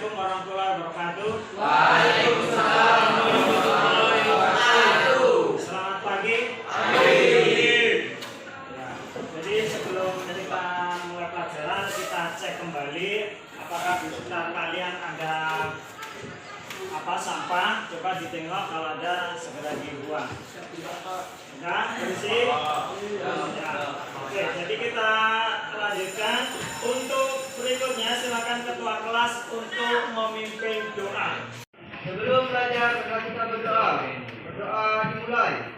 Assalamualaikum warahmatullahi wabarakatuh. Waalaikumsalam warahmatullahi wabarakatuh. Selamat pagi. Ya, jadi sebelum kita mulai pelajaran, kita cek kembali apakah di sekitar kalian ada sampah. Coba ditengok, kalau ada segera dibuang. Nah, bersih. Ya. Oke, jadi kita lanjutkan. Untuk berikutnya silakan ketua kelas untuk memimpin doa. Sebelum belajar, kita berdoa. Berdoa dimulai.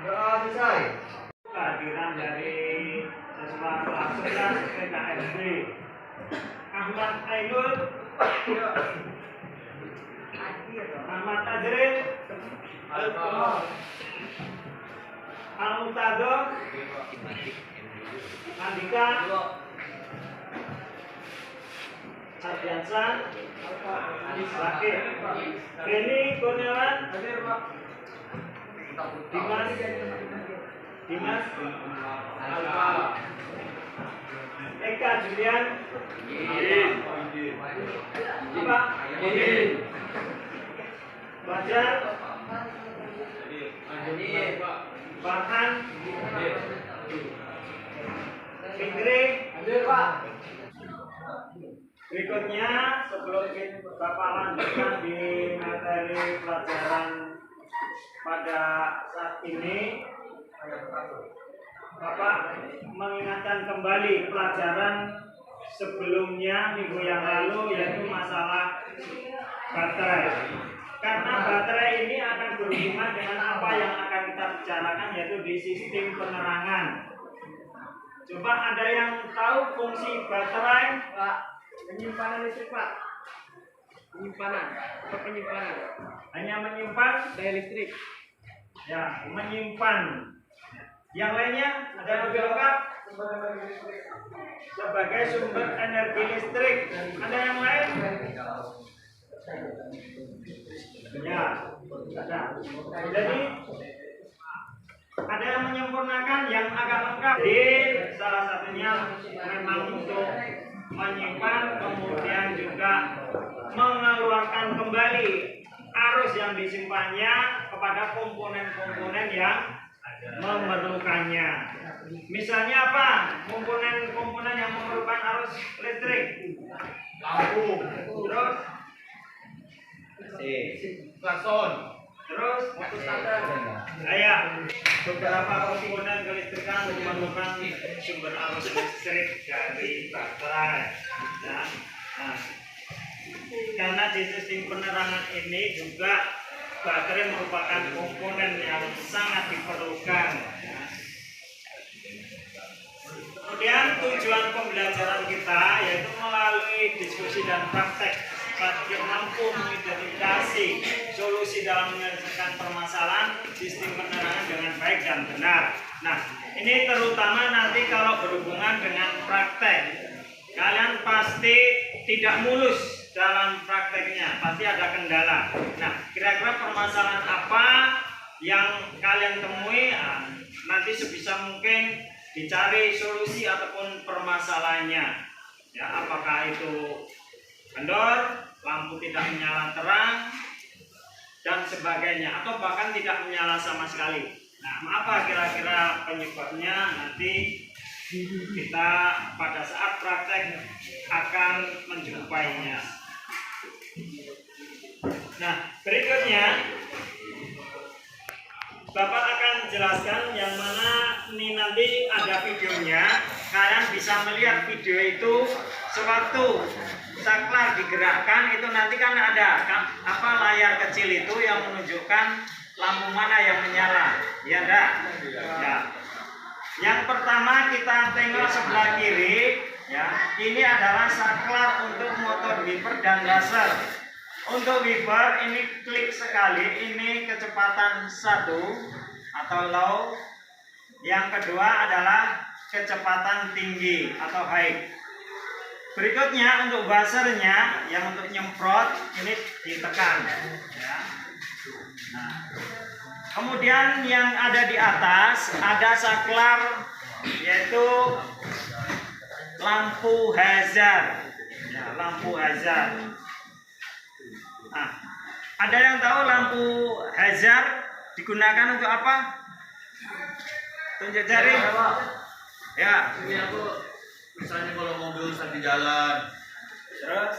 Doa selesai. Kehadiran dari siswa kelas 11 PKSD Ahmad Ainul, Ahmad Tajrin, Al-Muqtado, Andika, Ardiansyah, Zakir, Beni Kurniawan, Dimas, Eka Julian, Bajar, Bahkan, Fikri. Berikutnya sebelum Bapak lanjutkan di materi pelajaran pada saat ini, Bapak mengingatkan kembali pelajaran sebelumnya minggu yang lalu, yaitu masalah baterai. Karena baterai ini akan berhubungan dengan apa yang akan kita bicarakan, yaitu di sistem penerangan. Coba ada yang tahu fungsi baterai? Pak, penyimpanan listrik, Pak. Penyimpanan. Hanya menyimpan Daya listrik. ya, menyimpan. Yang lainnya ada yang lebih lengkap sebagai sumber energi listrik. Ada yang lain? Ya, ada. Jadi ada yang menyempurnakan, yang agak lengkap. Jadi salah satunya memang untuk menyimpan, kemudian juga mengeluarkan kembali arus yang disimpannya kepada komponen-komponen yang memerlukannya. Misalnya apa? Komponen-komponen yang memerlukan arus listrik. Lampu, terus Klakson. terus beberapa komponen kelistrikan memerlukan sumber arus listrik dari baterai. Nah, karena di sistem penerangan ini juga baterai merupakan komponen yang sangat diperlukan. Kemudian tujuan pembelajaran kita yaitu melalui diskusi dan praktek bagi mampu mengidentifikasi solusi dalam menyelesaikan permasalahan sistem penerangan dengan baik dan benar. Nah, ini terutama nanti kalau berhubungan dengan praktek. Kalian pasti tidak mulus dalam prakteknya, pasti ada kendala. Nah, kira-kira permasalahan apa yang kalian temui? Nanti sebisa mungkin dicari solusi ataupun permasalahannya. Ya, apakah itu kendor, lampu tidak menyala terang, dan sebagainya, atau bahkan tidak menyala sama sekali. Nah, apa kira-kira penyebabnya? Nanti kita pada saat praktek akan menjumpainya. Nah, berikutnya Bapak akan jelaskan yang mana ini nanti ada videonya. Kalian bisa melihat video itu sewaktu saklar digerakkan, itu nanti kan ada layar kecil itu yang menunjukkan lampu mana yang menyala. Ya enggak? Ya. Yang pertama kita tengok sebelah kiri, ya. Ini adalah saklar untuk motor wiper dan laser. Untuk wiper ini klik sekali, ini kecepatan 1 atau low. Yang kedua adalah kecepatan tinggi atau high. Berikutnya untuk buzzernya yang untuk nyemprot ini ditekan. Ya. Nah, Kemudian yang ada di atas ada saklar, yaitu lampu hazard. Ya, lampu hazard. Nah, ada yang tahu lampu hazard digunakan untuk apa? Tunjuk jari. Ya. Ini aku misalnya kalau mobil rusak di jalan. Terus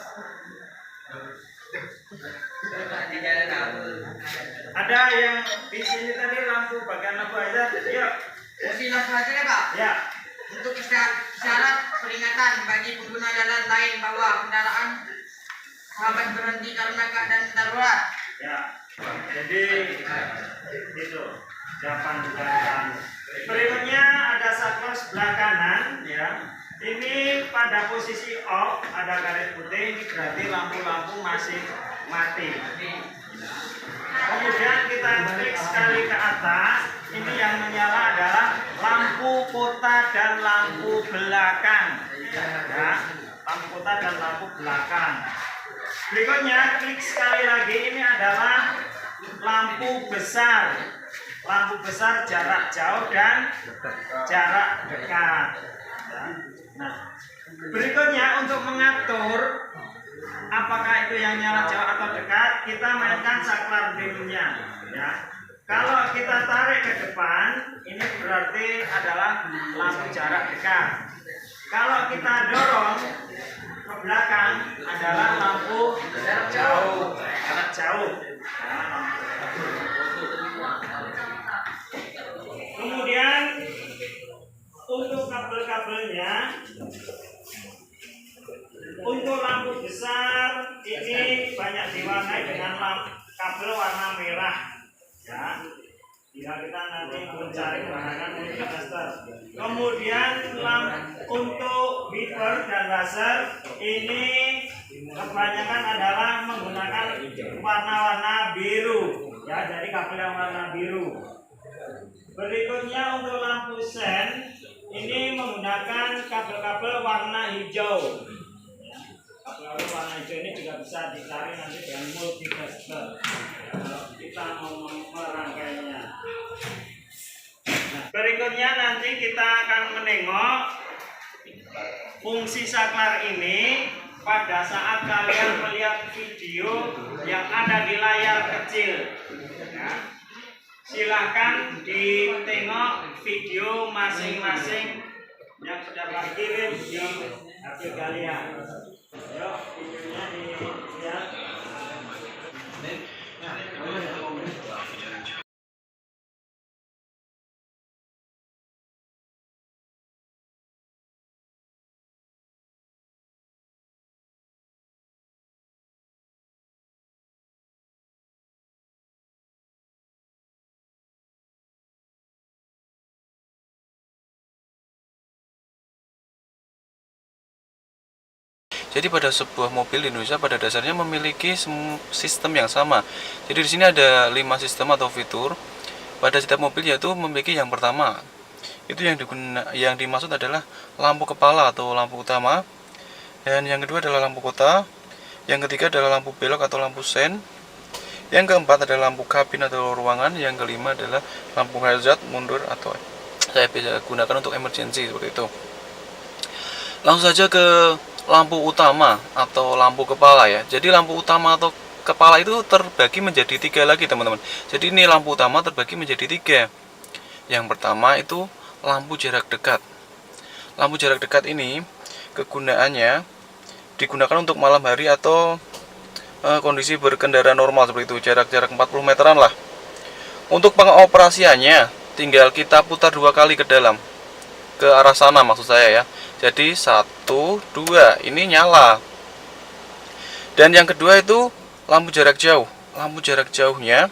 Di jalan aku. ada yang di sini tadi lampu bagian lampu hazard. Yuk. Fungsi lampu hazard ya Pak, Ya. untuk isyarat peringatan bagi pengguna jalan lain bahwa kendaraan sahabat berhenti karena keadaan darurat. Ya. Jadi itu jawaban pertanyaan. Berikutnya ada saklar sebelah kanan, ya. Ini pada posisi off, ada garis putih, ini berarti lampu-lampu masih mati. Kemudian kita klik sekali ke atas, ini yang menyala adalah lampu kota dan lampu belakang. Ya, lampu kota dan lampu belakang. Berikutnya klik sekali lagi, ini adalah lampu besar. Lampu besar jarak jauh dan jarak dekat. Ya. Nah, berikutnya untuk mengatur apakah itu yang nyala jauh atau dekat, kita mainkan saklar beamnya. Ya. Kalau kita tarik ke depan, ini berarti adalah lampu jarak dekat. Kalau kita dorong ke belakang, adalah lampu jarak jauh. Jarak jauh. Kemudian untuk kabel-kabelnya, untuk lampu besar ini banyak diwarnai dengan kabel warna merah. Ya, bila kita nanti mencari menggunakan multicaster. Kemudian untuk wiper dan laser ini kebanyakan adalah menggunakan warna-warna biru. Ya, jadi kabel yang warna biru. Berikutnya untuk lampu sen ini menggunakan kabel-kabel warna hijau. Kabel warna hijau ini juga bisa dicari nanti dengan multicaster. Kalau kita mau merangkainya. Nah, berikutnya nanti kita akan menengok fungsi saklar ini pada saat kalian melihat video yang ada di layar kecil. Ya. Silahkan ditengok video masing-masing yang sudah kirim di HP kalian. Yuk, videonya dilihat. Jadi pada sebuah mobil di Indonesia pada dasarnya memiliki sistem yang sama. Jadi di sini ada 5 sistem atau fitur pada setiap mobil, yaitu memiliki yang pertama itu yang dimaksud adalah lampu kepala atau lampu utama, dan yang kedua adalah lampu kota, yang ketiga adalah lampu belok atau lampu sen, yang keempat adalah lampu kabin atau ruangan, yang kelima adalah lampu hazard mundur atau saya bisa gunakan untuk emergency seperti itu. Langsung saja ke lampu utama atau lampu kepala ya. Jadi lampu utama atau kepala itu terbagi menjadi 3 lagi teman-teman. Jadi ini lampu utama terbagi menjadi 3. Yang pertama itu lampu jarak dekat. Lampu jarak dekat ini kegunaannya digunakan untuk malam hari atau kondisi berkendara normal seperti itu, jarak-jarak 40 meteran lah. Untuk pengoperasiannya tinggal kita putar 2 kali ke dalam, ke arah sana maksud saya ya. Jadi 1, 2 ini nyala. Dan yang kedua itu lampu jarak jauh. Lampu jarak jauhnya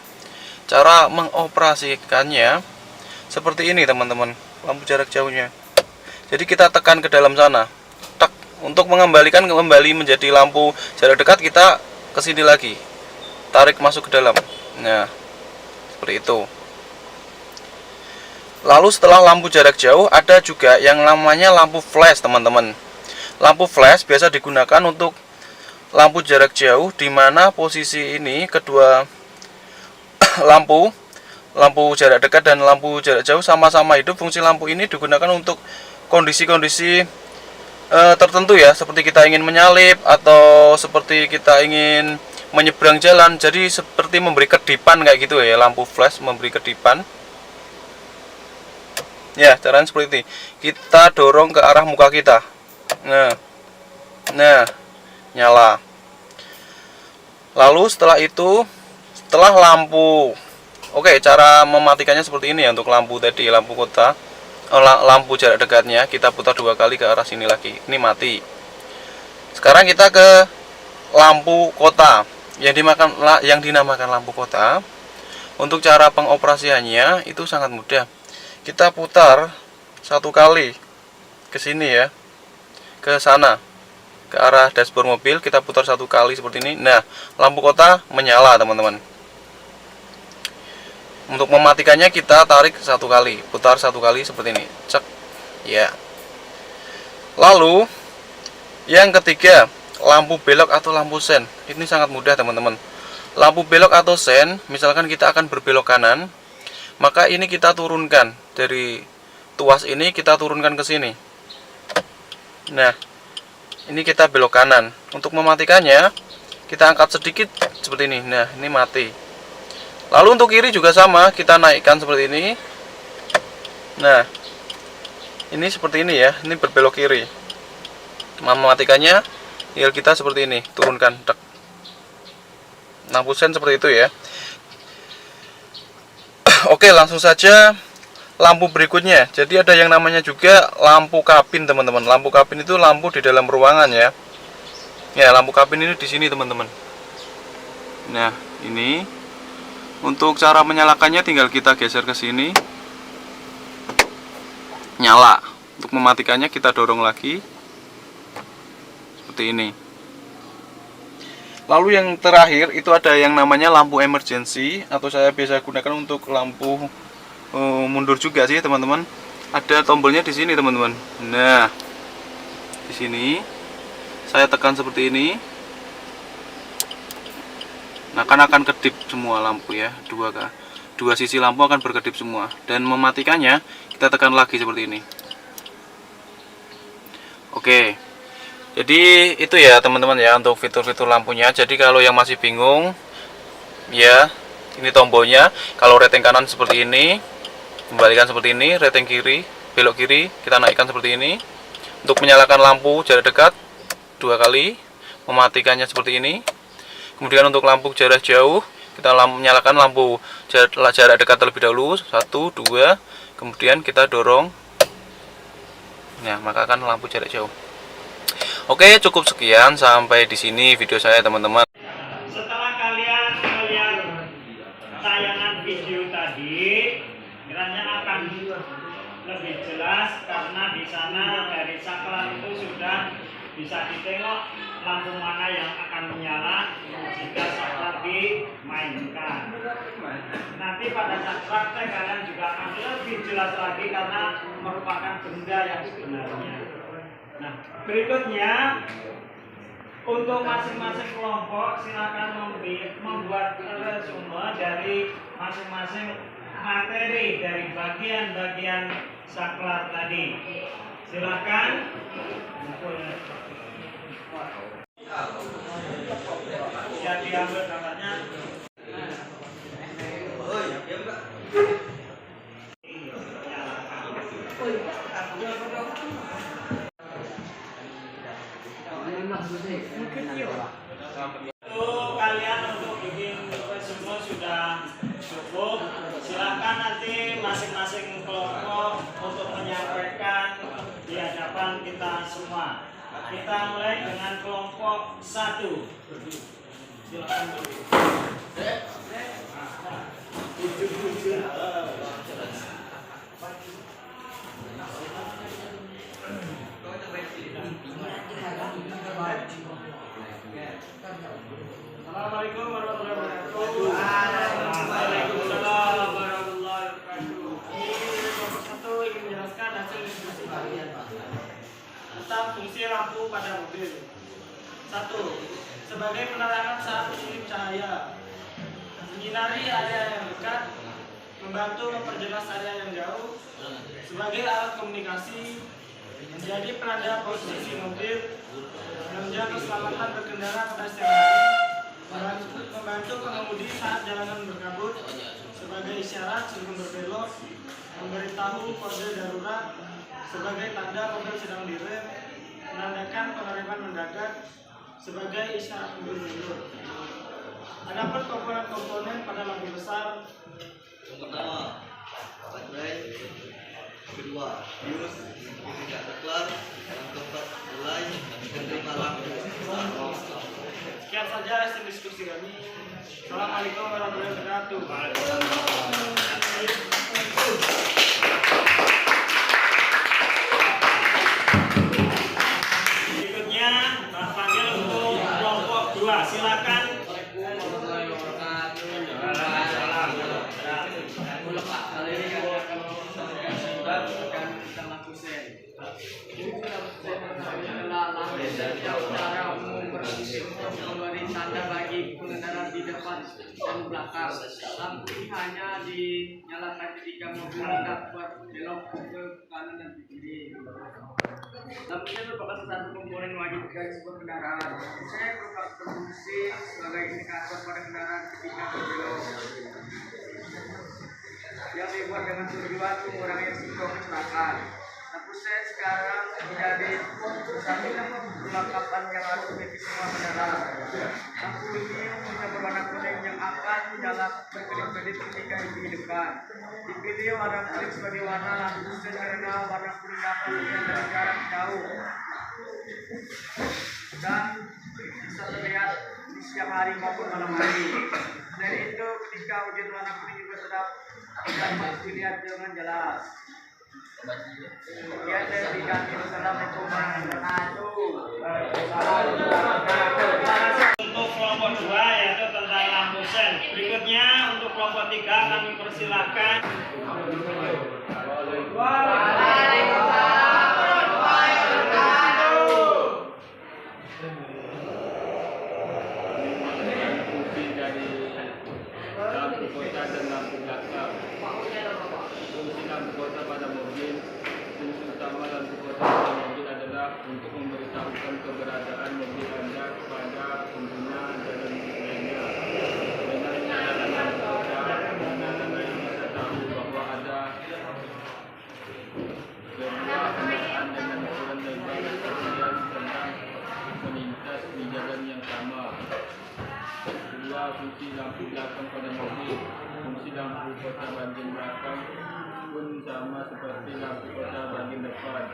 cara mengoperasikannya seperti ini teman-teman. Lampu jarak jauhnya. Jadi kita tekan ke dalam sana. Tek. Untuk mengembalikan kembali menjadi lampu jarak dekat, kita ke sini lagi. Tarik masuk ke dalam. Nah, seperti itu. Lalu setelah lampu jarak jauh ada juga yang namanya lampu flash teman-teman. Lampu flash biasa digunakan untuk lampu jarak jauh, di mana posisi ini kedua lampu lampu jarak dekat dan lampu jarak jauh sama-sama hidup. Fungsi lampu ini digunakan untuk kondisi-kondisi tertentu ya, seperti kita ingin menyalip atau seperti kita ingin menyeberang jalan. Jadi seperti memberi kedipan kayak gitu ya, lampu flash memberi kedipan. Ya, caranya seperti ini. Kita dorong ke arah muka kita. Nah, nyala. Lalu setelah itu, setelah lampu, oke, cara mematikannya seperti ini ya untuk lampu tadi, lampu kota. Lampu jarak dekatnya kita putar 2 kali ke arah sini lagi, ini mati. Sekarang kita ke lampu kota yang dinamakan lampu kota. Untuk cara pengoperasiannya itu sangat mudah. Kita putar 1 kali ke sini ya, ke sana, ke arah dashboard mobil. Kita putar 1 kali seperti ini. Nah, lampu kota menyala teman-teman. Untuk mematikannya kita tarik 1 kali, putar 1 kali seperti ini, cek ya. Lalu yang ketiga, lampu belok atau lampu sen. Ini sangat mudah teman-teman. Lampu belok atau sen, misalkan kita akan berbelok kanan, maka ini kita turunkan dari tuas ini, kita turunkan ke sini. Nah, ini kita belok kanan. Untuk mematikannya kita angkat sedikit seperti ini. Nah, ini mati. Lalu untuk kiri juga sama, kita naikkan seperti ini. Nah, ini seperti ini ya, ini berbelok kiri. Mematikannya tinggal kita seperti ini, turunkan, tek. Lampu sen seperti itu ya. Oke, langsung saja lampu berikutnya. Jadi ada yang namanya juga lampu kabin teman-teman. Lampu kabin itu lampu di dalam ruangan ya. Ya, lampu kabin ini di sini teman-teman. Nah, ini. Untuk cara menyalakannya tinggal kita geser ke sini. Nyala. Untuk mematikannya kita dorong lagi. Seperti ini. Lalu yang terakhir itu ada yang namanya lampu emergency, atau saya biasa gunakan untuk lampu mundur juga sih teman-teman. Ada tombolnya di sini teman-teman. Nah, di sini saya tekan seperti ini. Nah, kan akan kedip semua lampu ya, dua sisi lampu akan berkedip semua. Dan mematikannya kita tekan lagi seperti ini. Oke, jadi itu ya teman-teman ya untuk fitur-fitur lampunya. Jadi kalau yang masih bingung ya, ini tombolnya. Kalau rating kanan seperti ini, kembalikan seperti ini. Rating kiri, belok kiri, kita naikkan seperti ini. Untuk menyalakan lampu jarak dekat 2 kali, mematikannya seperti ini. Kemudian untuk lampu jarak jauh, kita menyalakan lampu jarak dekat terlebih dahulu, 1, 2, kemudian kita dorong. Nah, maka akan lampu jarak jauh. Oke, cukup sekian sampai di sini video saya teman-teman. Setelah kalian melihat tayangan video tadi, kiranya akan lebih jelas karena di sana dari saklar itu sudah bisa ditengok lampu mana yang akan menyala jika saklar dimainkan. Nanti pada saat praktek kalian juga akan lebih jelas lagi karena merupakan benda yang sebenarnya. Nah, berikutnya untuk masing-masing kelompok silakan membuat resume dari masing-masing materi dari bagian-bagian saklar tadi. Silakan. Ya, diambil gambarnya. Kalian untuk bikin resume sudah cukup. Silakan nanti masing-masing kelompok untuk menyampaikan di hadapan kita semua. Kita mulai dengan kelompok 1. Silakan. Assalamualaikum warahmatullahi wabarakatuh. Waalaikumsalam warahmatullahi wabarakatuh. Ini kelompok 1 ingin menjelaskan hasil diskusi kalian tentang fungsi lampu pada mobil. 1. Sebagai penerangan saat mengirim cahaya, menyinari area yang dekat membantu memperjelas area yang jauh sebagai alat komunikasi, menjadi penanda posisi mobil, menjaga keselamatan berkendara pada siang hari, membantu pengemudi saat jalanan berkabut sebagai isyarat sebelum berbelok, memberitahu kode darurat sebagai tanda mobil sedang direm, menandakan pengereman mendadak sebagai isyarat mundur. Adapun komponen-komponen pada lampu besar, Yang pertama, baterai. Kedua, fuse, ketiga saklar. Yang keempat, relay. Yang kelima, lampu. sekian saja hasil diskusi kami. Assalamualaikum warahmatullahi wabarakatuh. Berikutnya panggil untuk kelompok 2. Silakan. Secara umum berfungsi untuk memberi tanda bagi pengendara di depan dan belakang. Lampu ini hanya dinyalakan ketika mobil hendak berbelok ke kanan dan ke kiri. Lampu ini merupakan satu komponen wajib dari sebuah kendaraan. Saya berfungsi sebagai indikator pada kendaraan ketika berbelok, yang dibuat dengan tujuan mengurangi risiko kecelakaan. Lampu sen sekarang menjadi satu perlengkapan yang harus dimiliki semua kendaraan. Lampu ini punya berwarna kuning yang akan menyala berkedip-kedip ketika dihidupkan. Dipilih warna kuning sebagai warna lampu sen karena warna kuning dapat dilihat dari jarak jauh dan bisa terlihat di siang hari maupun malam hari. Dari itu, ketika wujud warna kuning juga dapat dilihat dengan jelas. Sekian dari kami. Wassalamualaikum warahmatullahi wabarakatuh. Untuk kelompok 2 yaitu tentang lampu sen. Berikutnya untuk kelompok 3 kami persilahkan. Fungsi dari lampu kota dan lampu belakang. Fungsi lampu kota pada mobil, fungsi utama lampu kota pada mobil adalah untuk memberitahukan keberadaan mobil Anda kepada pengguna jalan lainnya. Dengan menyalakan lampu kota, pengguna lain bisa tahu bahwa ada sebuah kendaraan dengan ukuran lebar dan kemudian sedang melintas di jalan yang sama. Kedua, fungsi lampu belakang pada mobil. Fungsi lampu kota bagian belakang pun sama seperti lampu kota bagian depan,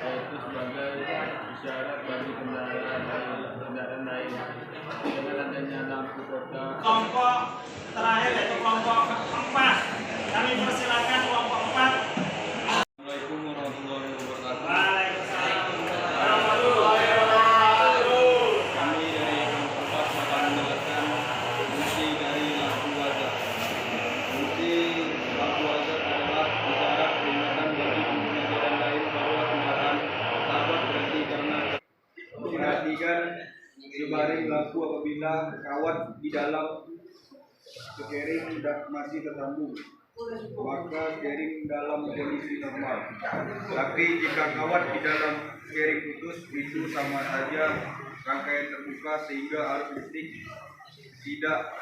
yaitu sebagai isyarat bagi kendaraan lain. Dengan adanya lampu kota, Kelompok terakhir yaitu kelompok 4. Kami persilakan kelompok 4. Assalamualaikum warahmatullahi wabarakatuh. Waalaikumsalam warahmatullahi wabarakatuh. Kami dari kelompok 4 akan menjelaskan fungsi dari lampu wajah. Fungsi lampu wajah adalah isyarat peringatan bagi pengguna jalan lain bahwa kendaraan dapat berhenti karena Perhatikan sebaring lampu apabila kawat di dalam steering masih tersambung, maka steering dalam kondisi normal. Tapi jika kawat di dalam steering putus, itu sama saja rangkaian terbuka sehingga arus listrik tidak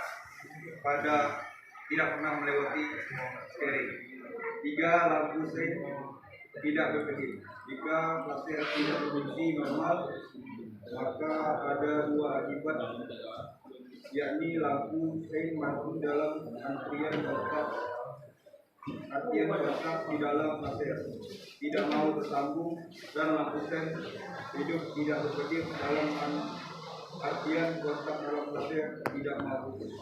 pernah melewati steering. 3. Lampu sen tidak berkedip. Jika plaster tidak berfungsi normal, maka ada 2 akibat, yakni lampu sen mati dalam antrian kontak di dalam plaster tidak mau tersambung, dan lampu sen hidup tidak berkedip dalam artian kontak dalam plaster tidak mau putus.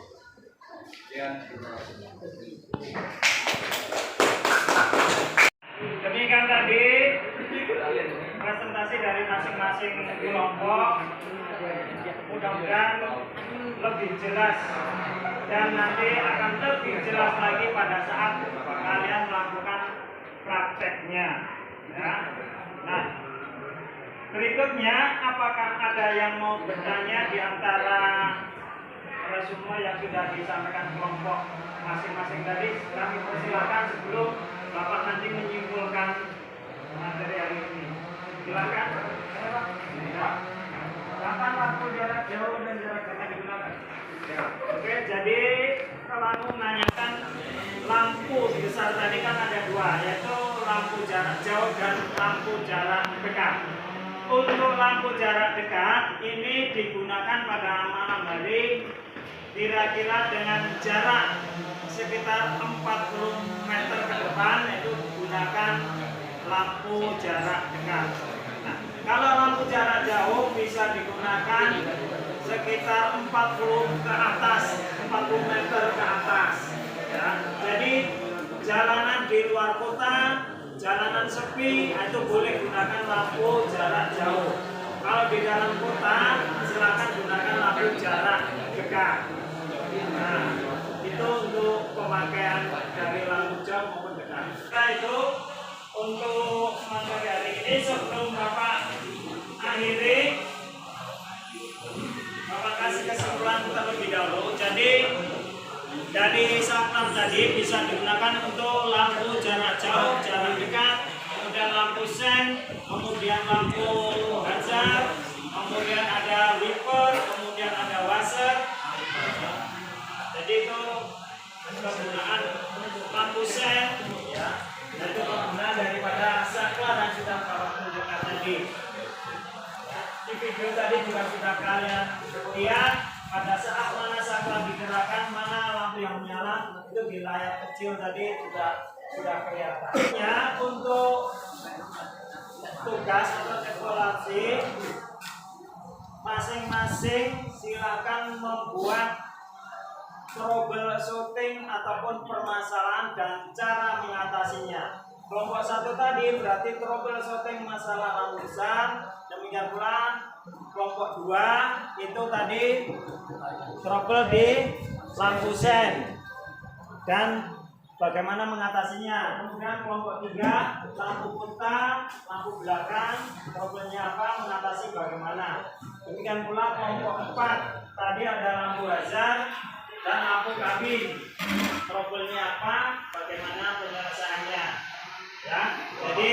Demikian tadi presentasi dari masing-masing kelompok. Mudah-mudahan lebih jelas dan nanti akan lebih jelas lagi pada saat kalian melakukan prakteknya. Ya. Nah, berikutnya apakah ada yang mau bertanya di antara semua yang sudah disampaikan kelompok masing-masing tadi kami persilakan sebelum Bapak nanti menyimpulkan materi hari ini. Silakan. Kapan waktu jarak jauh dan jarak dekat digunakan? Ya. Oke, jadi kalau menanyakan lampu besar tadi kan ada dua, yaitu lampu jarak jauh dan lampu jarak dekat. Untuk lampu jarak dekat ini digunakan pada malam hari kira-kira dengan jarak sekitar 40 meter ke depan, yaitu digunakan lampu jarak dekat. Nah, kalau lampu jarak jauh bisa digunakan sekitar 40 ke atas, 40 meter ke atas. Ya. Jadi jalanan di luar kota, jalanan sepi, itu boleh gunakan lampu jarak jauh. Kalau di dalam kota, silakan gunakan lampu jarak dekat. Nah, itu untuk pemakaian dari lampu jauh maupun dekat. Nah, itu untuk materi hari ini. Sebelum Bapak akhiri, Bapak kasih kesimpulan terlebih dahulu. Jadi dari saklar tadi bisa digunakan untuk lampu jarak jauh, jarak dekat, kemudian lampu sen, kemudian lampu hazard, kemudian ada wiper, kemudian ada washer. Jadi itu kegunaan lampu sen, ya. Dan itu kegunaan daripada saklar yang sudah Bapak tunjukkan tadi. Di video tadi juga sudah kalian lihat pada saat mana saklar digerakkan, mana lampu yang menyala, itu di layar kecil tadi sudah kelihatan. Ya, untuk tugas atau evaluasi masing-masing silakan membuat troubleshooting ataupun permasalahan dan cara mengatasinya. Kelompok satu tadi berarti troubleshooting masalah lampu besar. Demikian pula kelompok 2 itu tadi trouble di lampu sen dan bagaimana mengatasinya. Kemudian kelompok 3 lampu kota, lampu belakang, trouble-nya apa, mengatasi bagaimana. Demikian pula kelompok 4 tadi ada lampu hazard dan lampu kabin, trouble-nya apa, bagaimana penyelesaiannya. Ya, jadi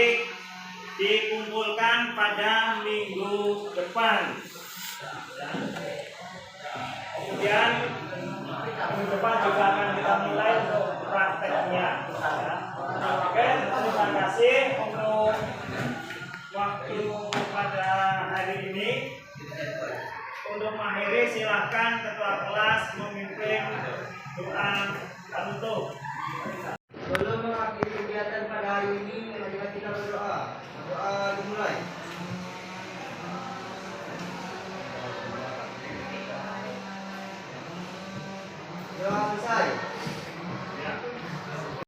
dikumpulkan pada minggu depan. Kemudian minggu depan juga akan kita mulai untuk prakteknya. Oke, terima kasih untuk waktu pada hari ini. Untuk mengakhiri silahkan ketua kelas memimpin doa penutup. Sebelum mengakhiri kegiatan pada hari ini, marilah kita berdoa. Doa dimulai.